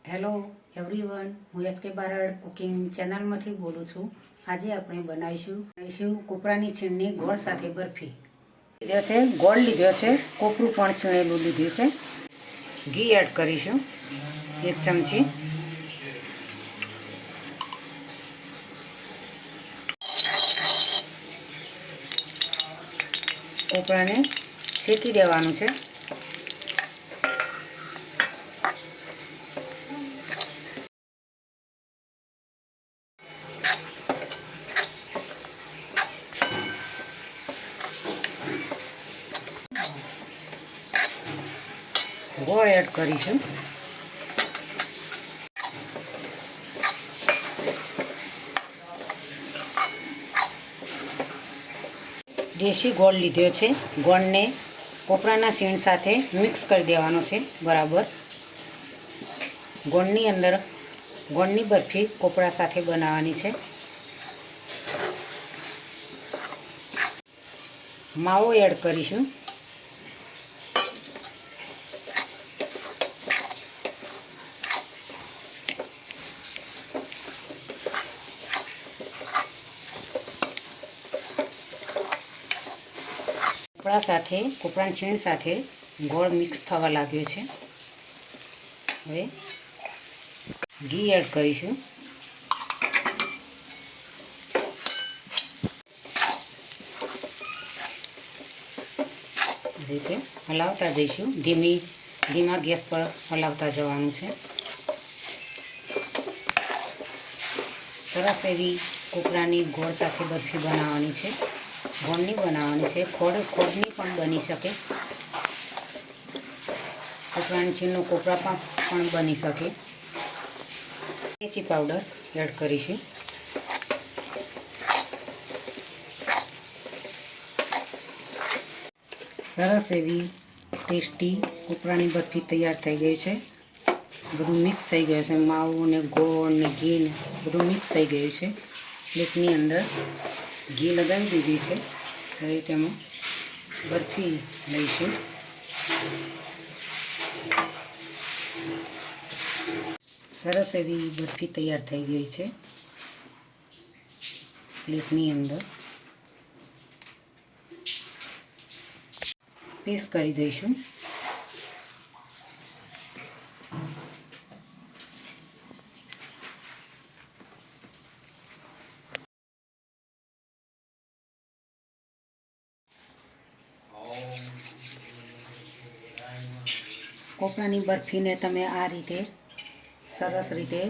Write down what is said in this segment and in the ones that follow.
Hello everyone, હું S કે Barad cooking ચેનલમાંથી બોલું છું। આજે આપણે બનાવીશું કોપરાની છીણની ગોળ સાથે બરફી। લીધો છે ગોળ લીધો છે, કોપરું પણ છીણેલું લીધું છે। ઘી એડ કરીશું 1 ચમચી। કોપરાને શેકી દેવાનું છે। ગોળ એડ કરીશું। દેશી ગોળ લીધો છે, ગોળને કોપરાના છીણ સાથે મિક્સ કરી દેવાનો છે બરાબર। ગોળની અંદર ગોળની બરફી કોપરા સાથે બનાવવાની છે। માવો એડ કરીશું। કોપરા સાથે કોપરાની છીણ સાથે ગોળ મિક્સ થવા લાગ્યો છે। હવે ઘી એડ કરીશું। રીતે હલાવતા જઈશું, ધીમા ગેસ પર હલાવતા જવાનું છે। સરસ એવી કોપરાની ગોળ સાથે બરફી બનાવવાની છે। ગોળની બનાવવાની છે, ખોળની પણ બની શકે, કોપરાની છીણનો કોપરા પણ બની શકે। ઇલાયચી પાવડર એડ કરીશું। સરસ એવી ટેસ્ટી કોપરાની બરફી તૈયાર થઈ ગઈ છે। બધું મિક્સ થઈ ગયું છે, માવો ને ગોળ ને ઘી ને બધું મિક્સ થઈ ગયું છે। પ્લેટની અંદર ઘી લગાવી દીધી છે। હવે તેમાં બરફી લઈશું। સરસ એવી બરફી તૈયાર થઈ ગઈ છે। પ્લેટની અંદર પીસ કરી દઈશું। કોપરાની બરફીને તમે આ રીતે સરસ રીતે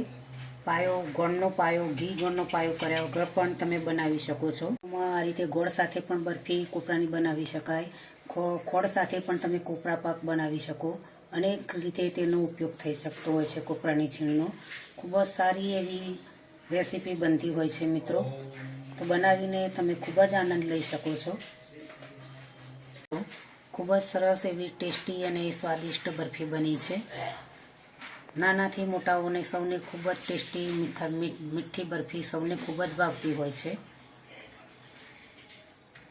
પાયો, ગોળનો પાયો, ઘી ગોળનો પાયો કર્યા વગર પણ તમે બનાવી શકો છો। આ રીતે ગોળ સાથે પણ બરફી કોપરાની બનાવી શકાય, ખોળ સાથે પણ તમે કોપરા પાક બનાવી શકો। અનેક રીતે તેનો ઉપયોગ થઈ શકતો હોય છે કોપરાની છીણનો। ખૂબ જ સારી એવી રેસીપી બનતી હોય છે મિત્રો, તો બનાવીને તમે ખૂબ જ આનંદ લઈ શકો છો। ખૂબ જ સરસ એવી ટેસ્ટી અને સ્વાદિષ્ટ બરફી બની છે। નાનાથી મોટાઓને સૌને ખૂબ જ ટેસ્ટી મીઠી બરફી સૌને ખૂબ જ ભાવતી હોય છે।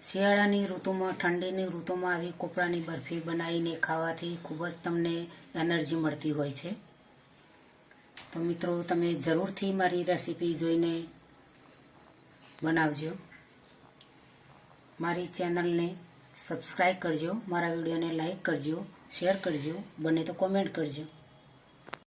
શિયાળાની ઋતુમાં, ઠંડીની ઋતુમાં આવી કોપરાની બરફી બનાવીને ખાવાથી ખૂબ જ તમને એનર્જી મળતી હોય છે। તો મિત્રો, તમે જરૂરથી મારી રેસીપી જોઈને બનાવજો। મારી ચેનલને સબસ્ક્રાઈબ કરજો, મારા વિડીયોને લાઈક કરજો, શેર કરજો, બને તો કોમેન્ટ કરજો।